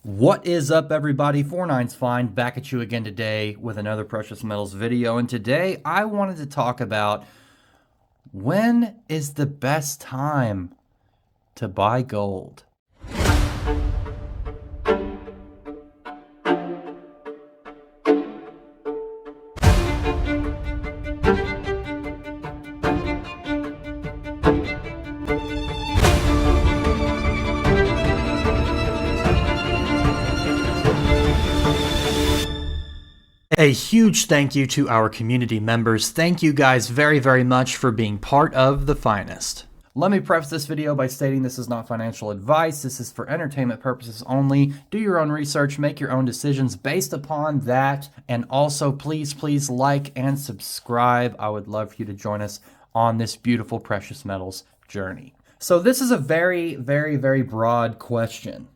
What is up, everybody? 49's Fine, back at you again today with another precious metals video. And today I wanted to talk about when is the best time to buy gold. A huge thank you to our community members. Thank you guys very, very much for being part of the finest. Let me preface this video by stating this is not financial advice. This is for entertainment purposes only. Do your own research, make your own decisions based upon that. And also, please like and subscribe. I would love for you to join us on this beautiful precious metals journey. So this is a very, very broad question.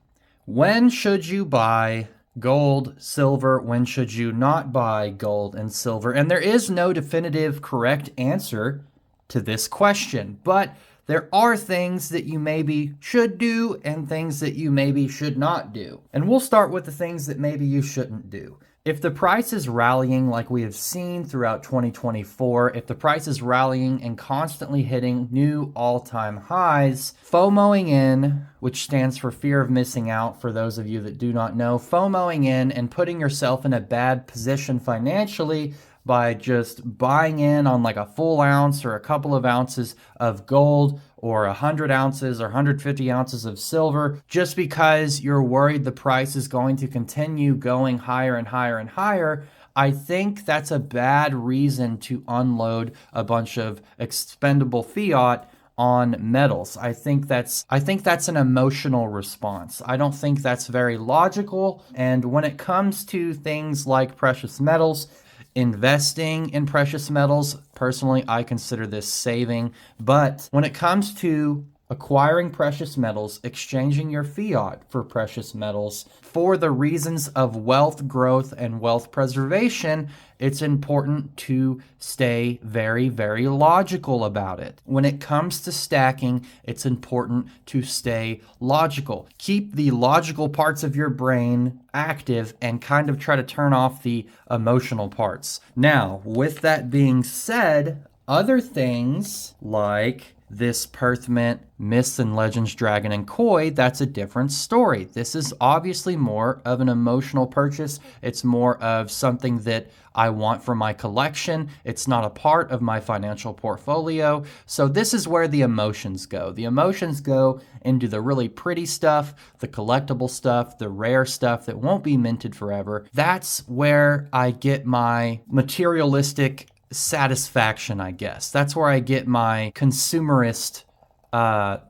When should you buy gold, silver? When should you not buy gold and silver? And there is no definitive correct answer to this question, but there are things that you maybe should do and things that you maybe should not do. And we'll start with the things that maybe you shouldn't do. If the price is rallying like we have seen throughout 2024, if the price is rallying and constantly hitting new all-time highs, FOMOing in, which stands for fear of missing out for those of you that do not know, FOMOing in and putting yourself in a bad position financially by just buying in on like a full ounce or a couple of ounces of gold or 100 ounces or 150 ounces of silver just because you're worried the price is going to continue going higher and higher and higher, I think that's a bad reason to unload a bunch of expendable fiat on metals. I think that's an emotional response. I don't think that's very logical. And when it comes to things like precious metals, investing in precious metals, personally, I consider this saving. But when it comes to acquiring precious metals, exchanging your fiat for precious metals for the reasons of wealth growth and wealth preservation, it's important to stay very logical about it. When it comes to stacking, it's important to stay logical. Keep the logical parts of your brain active and kind of try to turn off the emotional parts. Now, with that being said, other things like this Perth Mint, Myths and Legends Dragon and Koi, that's a different story. This is obviously more of an emotional purchase. It's more of something that I want for my collection. It's not a part of my financial portfolio. So this is where the emotions go. The emotions go into the really pretty stuff, the collectible stuff, the rare stuff that won't be minted forever. That's where I get my materialistic satisfaction, I guess. That's where I get my consumerist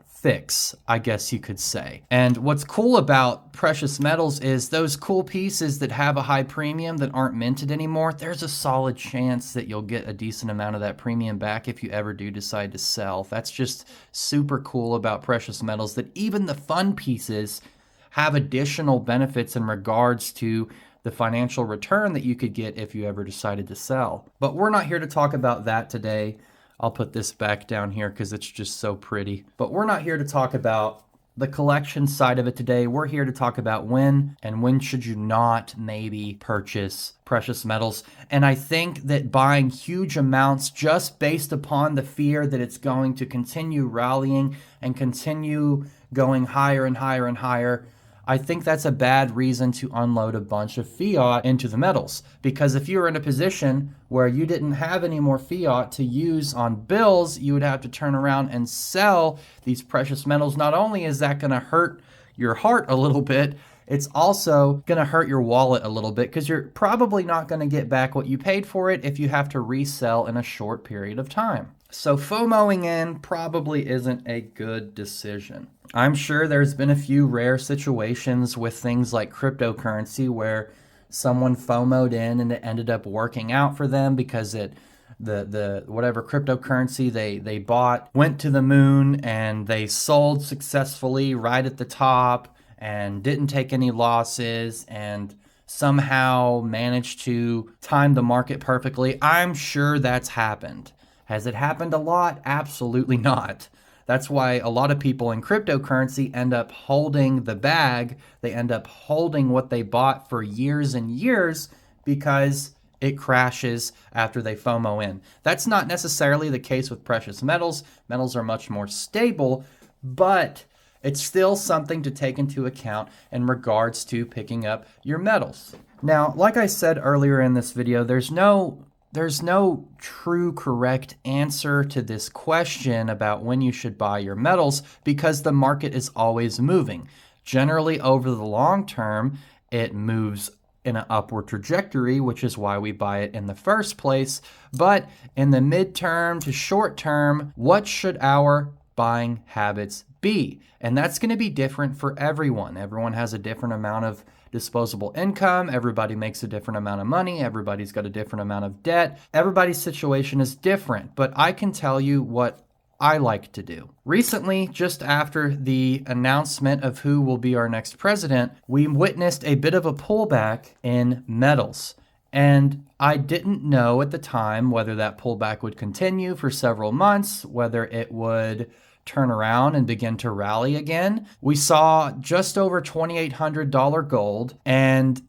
fix, I guess you could say. And what's cool about precious metals is those cool pieces that have a high premium that aren't minted anymore, there's a solid chance that you'll get a decent amount of that premium back if you ever do decide to sell. That's just super cool about precious metals, that even the fun pieces have additional benefits in regards to the financial return that you could get if you ever decided to sell. But we're not here to talk about that today. I'll put this back down here because it's just so pretty. But we're not here to talk about the collection side of it today. We're here to talk about when and when should you not maybe purchase precious metals. And I think that buying huge amounts just based upon the fear that it's going to continue rallying and continue going higher and higher and higher, I think that's a bad reason to unload a bunch of fiat into the metals. Because if you were in a position where you didn't have any more fiat to use on bills, you would have to turn around and sell these precious metals. Not only is that going to hurt your heart a little bit, it's also going to hurt your wallet a little bit because you're probably not going to get back what you paid for it if you have to resell in a short period of time. So FOMOing in probably isn't a good decision. I'm sure there's been a few rare situations with things like cryptocurrency where someone FOMO'd in and it ended up working out for them because the whatever cryptocurrency they bought went to the moon and they sold successfully right at the top and didn't take any losses and somehow managed to time the market perfectly. I'm sure that's happened. Has it happened a lot? Absolutely not. That's why a lot of people in cryptocurrency end up holding the bag. They end up holding what they bought for years and years because it crashes after they FOMO in. That's not necessarily the case with precious metals. Metals are much more stable, but it's still something to take into account in regards to picking up your metals. Now, like I said earlier in this video, there's no true correct answer to this question about when you should buy your metals because the market is always moving. Generally, over the long term, it moves in an upward trajectory, which is why we buy it in the first place. But in the midterm to short term, what should our buying habits be? And that's going to be different for everyone. Everyone has a different amount of disposable income. Everybody makes a different amount of money. Everybody's got a different amount of debt. Everybody's situation is different, but I can tell you what I like to do. Recently, just after the announcement of who will be our next president, we witnessed a bit of a pullback in metals. And I didn't know at the time whether that pullback would continue for several months, whether it would turn around and begin to rally again. We saw just over $2,800 gold and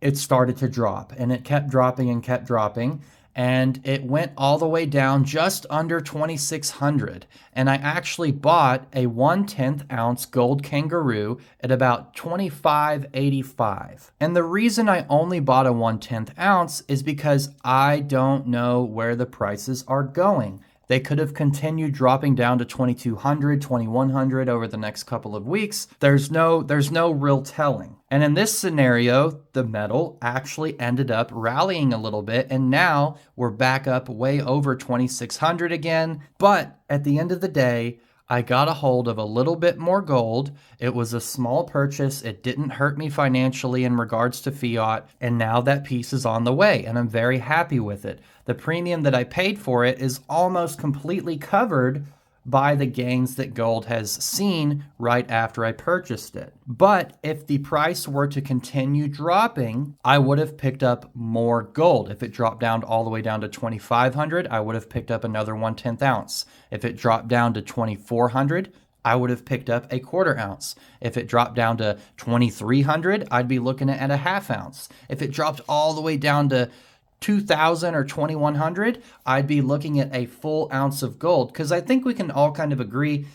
it started to drop, and it kept dropping and kept dropping. And it went all the way down just under 2,600. And I actually bought a 1/10 ounce gold kangaroo at about $25.85. And the reason I only bought a 1/10 ounce is because I don't know where the prices are going. They could have continued dropping down to 2,200, 2,100 over the next couple of weeks. There's no real telling. And in this scenario, the metal actually ended up rallying a little bit, and now we're back up way over 2,600 again. But at the end of the day, I got a hold of a little bit more gold. It was a small purchase. It didn't hurt me financially in regards to fiat. And now that piece is on the way, and I'm very happy with it. The premium that I paid for it is almost completely covered by the gains that gold has seen right after I purchased it. But if the price were to continue dropping, I would have picked up more gold. If it dropped down all the way down to 2,500, I would have picked up another 1/10 ounce. If it dropped down to 2,400, I would have picked up a 1/4 ounce. If it dropped down to 2,300, I'd be looking at a 1/2 ounce. If it dropped all the way down to 2,000 or 2,100, I'd be looking at a full ounce of gold, because I think we can all kind of agree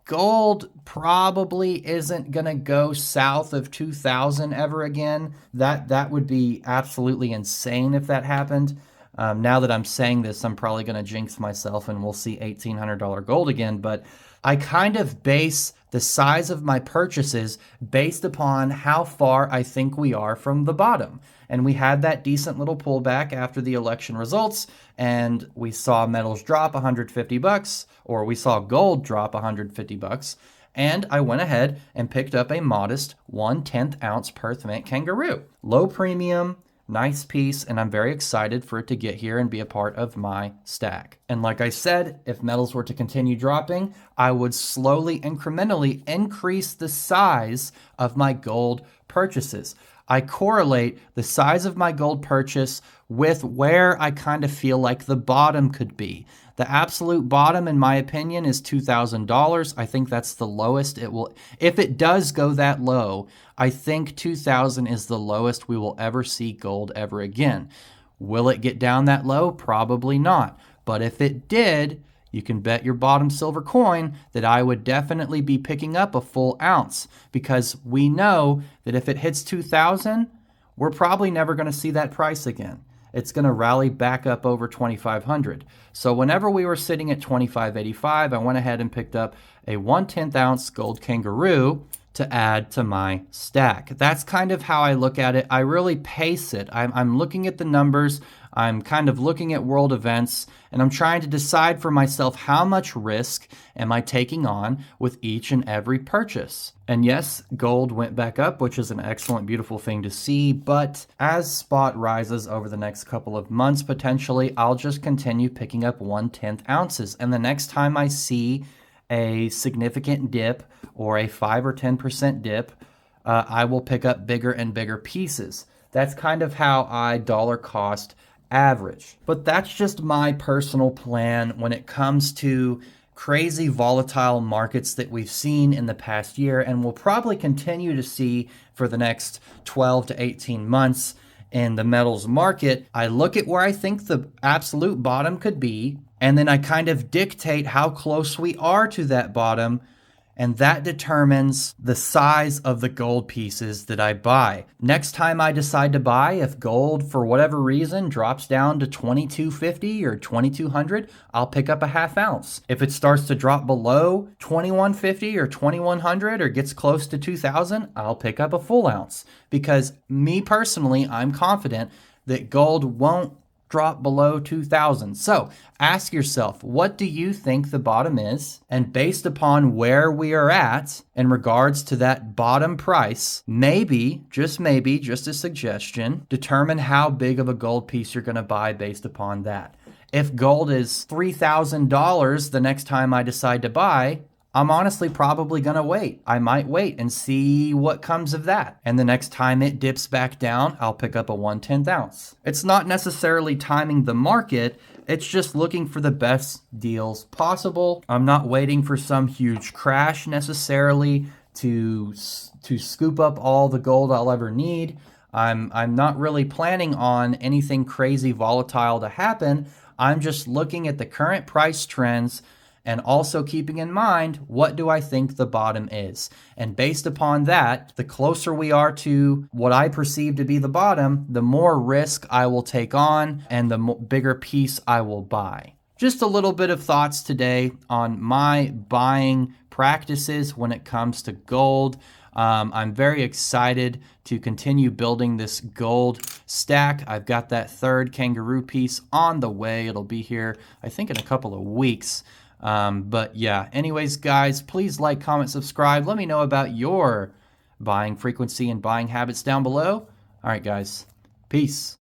gold probably isn't going to go south of 2,000 ever again. That would be absolutely insane if that happened. Now that I'm saying this, I'm probably going to jinx myself and we'll see $1,800 gold again, but I kind of base the size of my purchases based upon how far I think we are from the bottom. And we had that decent little pullback after the election results, and we saw metals drop $150, or we saw gold drop $150, and I went ahead and picked up a modest 1/10 ounce Perth Mint kangaroo. Low premium, nice piece, and I'm very excited for it to get here and be a part of my stack. And like I said, if metals were to continue dropping, I would slowly, incrementally increase the size of my gold purchases. I correlate the size of my gold purchase with where I kind of feel like the bottom could be. The absolute bottom, in my opinion, is $2,000. I think that's the lowest it will. If it does go that low, I think 2,000 is the lowest we will ever see gold ever again. Will it get down that low? Probably not. But if it did, you can bet your bottom silver coin that I would definitely be picking up a full ounce, because we know that if it hits 2,000, we're probably never going to see that price again. It's going to rally back up over 2,500. So whenever we were sitting at 25.85, I went ahead and picked up a 1/10 ounce gold kangaroo to add to my stack. That's kind of how I look at it. I really pace it. I'm looking at the numbers. I'm kind of looking at world events, and I'm trying to decide for myself how much risk am I taking on with each and every purchase. And yes, gold went back up, which is an excellent, beautiful thing to see. But as spot rises over the next couple of months, potentially, I'll just continue picking up 1/10 ounces. And the next time I see a significant dip or a 5 or 10% dip, I will pick up bigger and bigger pieces. That's kind of how I dollar cost average. But that's just my personal plan when it comes to crazy volatile markets that we've seen in the past year and will probably continue to see for the next 12 to 18 months in the metals market, I look at where I think the absolute bottom could be, and then I kind of dictate how close we are to that bottom, and that determines the size of the gold pieces that I buy. Next time I decide to buy, if gold for whatever reason drops down to 2250 or 2200, I'll pick up a half ounce. If it starts to drop below 2150 or 2100 or gets close to 2000, I'll pick up a full ounce. Because me personally, I'm confident that gold won't drop below 2000. So ask yourself, what do you think the bottom is? And based upon where we are at in regards to that bottom price, maybe, just a suggestion, determine how big of a gold piece you're going to buy based upon that. If gold is $3,000 the next time I decide to buy, I'm honestly probably going to wait. I might wait and see what comes of that. And the next time it dips back down, I'll pick up a 1/10 ounce. It's not necessarily timing the market. It's just looking for the best deals possible. I'm not waiting for some huge crash necessarily to scoop up all the gold I'll ever need. I'm not really planning on anything crazy volatile to happen. I'm just looking at the current price trends and also keeping in mind, what do I think the bottom is? And based upon that, the closer we are to what I perceive to be the bottom, the more risk I will take on and the bigger piece I will buy. Just a little bit of thoughts today on my buying practices when it comes to gold. I'm very excited to continue building this gold stack. I've got that third kangaroo piece on the way. It'll be here, I think, in a couple of weeks. But yeah, anyways, guys, please like, comment, subscribe. Let me know about your buying frequency and buying habits down below. All right, guys, peace.